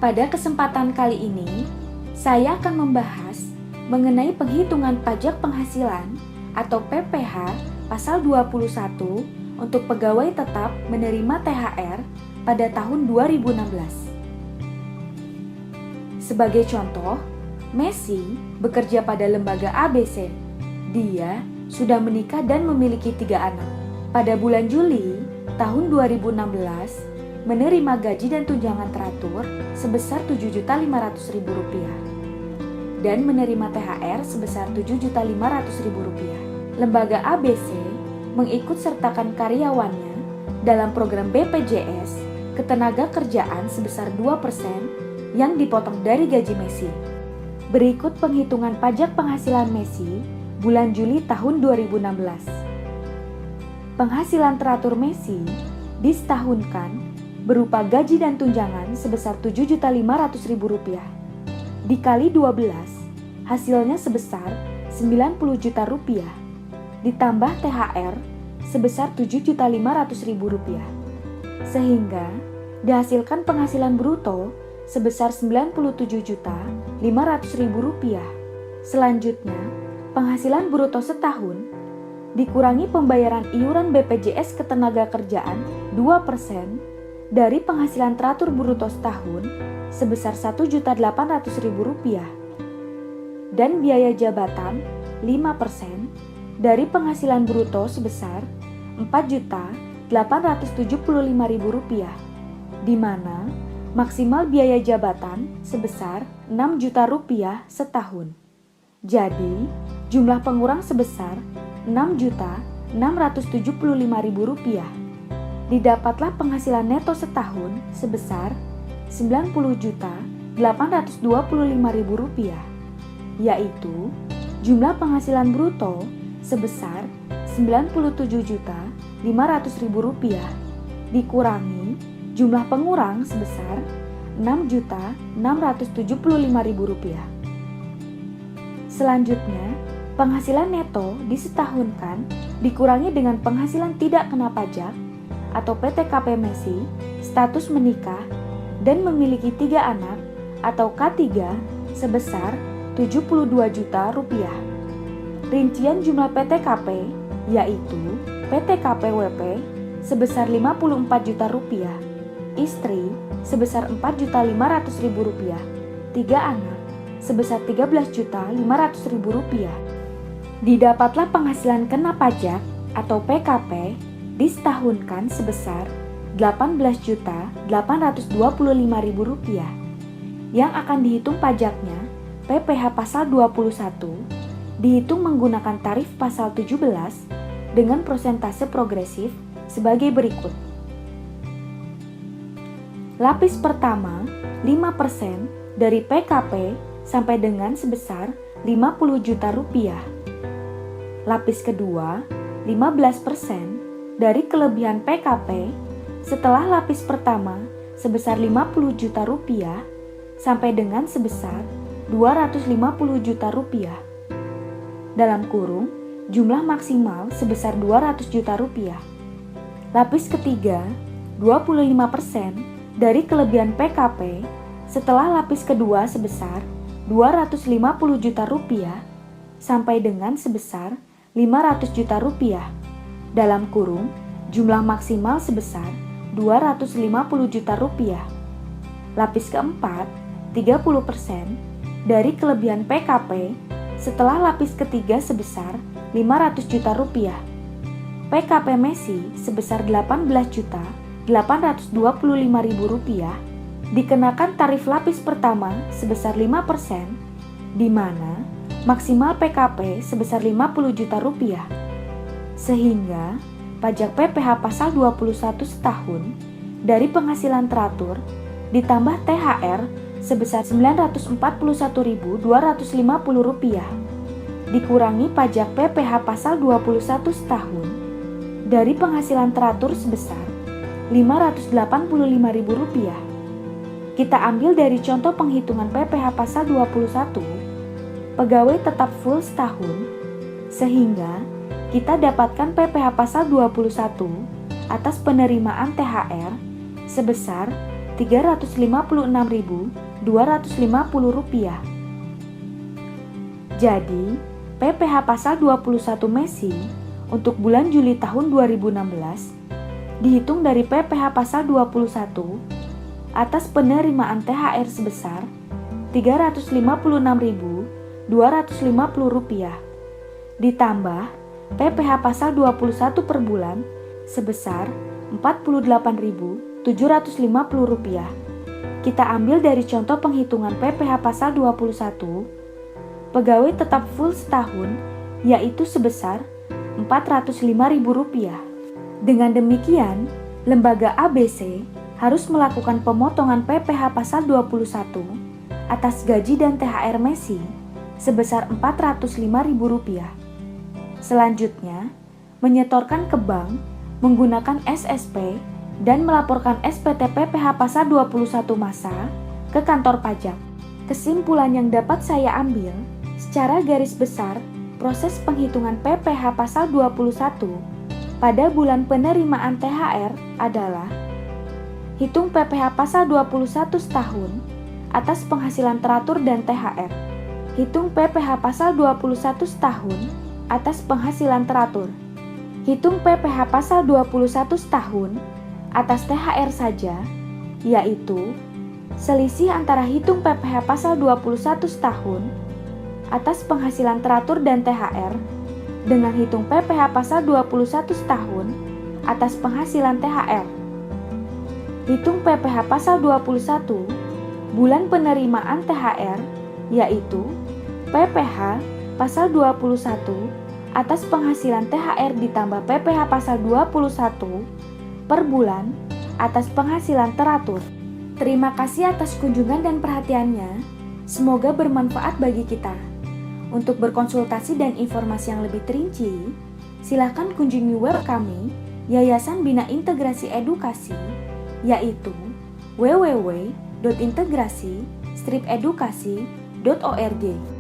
Pada kesempatan kali ini, saya akan membahas mengenai penghitungan pajak penghasilan atau PPh pasal 21 untuk pegawai tetap menerima THR pada tahun 2016. Sebagai contoh, Messi bekerja pada lembaga ABC. Dia sudah menikah dan memiliki 3 anak. Pada bulan Juli tahun 2016, menerima gaji dan tunjangan teratur sebesar Rp7.500.000 dan menerima THR sebesar Rp7.500.000. Lembaga ABC mengikut sertakan karyawannya dalam program BPJS Ketenagakerjaan sebesar 2% yang dipotong dari gaji Messi. Berikut penghitungan pajak penghasilan Messi bulan Juli tahun 2016. Penghasilan teratur Messi disetahunkan berupa gaji dan tunjangan sebesar Rp7.500.000. Dikali 12, hasilnya sebesar Rp90 juta. Ditambah THR sebesar Rp7.500.000. Sehingga dihasilkan penghasilan bruto sebesar Rp97.500.000. Selanjutnya, penghasilan bruto setahun dikurangi pembayaran iuran BPJS Ketenagakerjaan 2% dari penghasilan teratur bruto setahun sebesar Rp1.800.000 dan biaya jabatan 5% dari penghasilan bruto sebesar Rp4.875.000, di mana maksimal biaya jabatan sebesar Rp6 juta setahun. Jadi, jumlah pengurang sebesar Rp6.675.000. Didapatlah penghasilan neto setahun sebesar Rp90.825.000, yaitu jumlah penghasilan bruto sebesar Rp97.500.000 dikurangi jumlah pengurang sebesar Rp6.675.000. Selanjutnya, penghasilan neto disetahunkan dikurangi dengan penghasilan tidak kena pajak atau PTKP Messi, status menikah, dan memiliki 3 anak atau K3 sebesar Rp72 juta. Rincian jumlah PTKP yaitu PTKP WP sebesar Rp54 juta, istri sebesar Rp4.500.000, 3 anak sebesar Rp13.500.000. Didapatlah penghasilan kena pajak atau PKP disetahunkan sebesar Rp18.825.000 yang akan dihitung pajaknya PPh pasal 21 dihitung menggunakan tarif pasal 17 dengan persentase progresif sebagai berikut. Lapis pertama 5% dari PKP sampai dengan sebesar Rp50 juta. Lapis kedua 15% dari kelebihan PKP setelah lapis pertama sebesar Rp50 juta sampai dengan sebesar Rp250 juta. Dalam kurung, jumlah maksimal sebesar Rp200 juta. Lapis ketiga 25% dari kelebihan PKP setelah lapis kedua sebesar Rp250 juta sampai dengan sebesar Rp500 juta. Dalam kurung, jumlah maksimal sebesar Rp250 juta. Lapis keempat 30% dari kelebihan PKP setelah lapis ketiga sebesar Rp500 juta. PKP Messi sebesar Rp18.825.000 dikenakan tarif lapis pertama sebesar 5%, di mana maksimal PKP sebesar Rp50 juta. Sehingga pajak PPh pasal 21 setahun dari penghasilan teratur ditambah THR sebesar Rp941.250 dikurangi pajak PPh pasal 21 setahun dari penghasilan teratur sebesar Rp585.000. Kita ambil dari contoh penghitungan PPh pasal 21 pegawai tetap full setahun, sehingga kita dapatkan PPh pasal 21 atas penerimaan THR sebesar Rp356.250. Jadi, PPh pasal 21 Messi untuk bulan Juli tahun 2016 dihitung dari PPh pasal 21 atas penerimaan THR sebesar Rp356.250 ditambah PPh pasal 21 per bulan sebesar Rp48.750. Kita ambil dari contoh penghitungan PPh pasal 21 pegawai tetap full setahun yaitu sebesar Rp405.000. Dengan demikian, lembaga ABC harus melakukan pemotongan PPh pasal 21 atas gaji dan THR Messi sebesar Rp405.000. Selanjutnya, menyetorkan ke bank menggunakan SSP dan melaporkan SPT PPh pasal 21 masa ke kantor pajak. Kesimpulan yang dapat saya ambil, secara garis besar, proses penghitungan PPh pasal 21 pada bulan penerimaan THR adalah hitung PPh pasal 21 setahun atas penghasilan teratur dan THR. Hitung PPh pasal 21 setahun atas penghasilan teratur. Hitung PPh pasal 21 setahun atas THR saja, yaitu selisih antara hitung PPh pasal 21 setahun atas penghasilan teratur dan THR dengan hitung PPh pasal 21 setahun atas penghasilan THR. Hitung PPh pasal 21 bulan penerimaan THR yaitu PPh pasal 21 atas penghasilan THR ditambah PPh pasal 21 per bulan atas penghasilan teratur. Terima kasih atas kunjungan dan perhatiannya. Semoga bermanfaat bagi kita. Untuk berkonsultasi dan informasi yang lebih terinci, silakan kunjungi web kami, Yayasan Bina Integrasi Edukasi, yaitu www.integrasi-edukasi.org.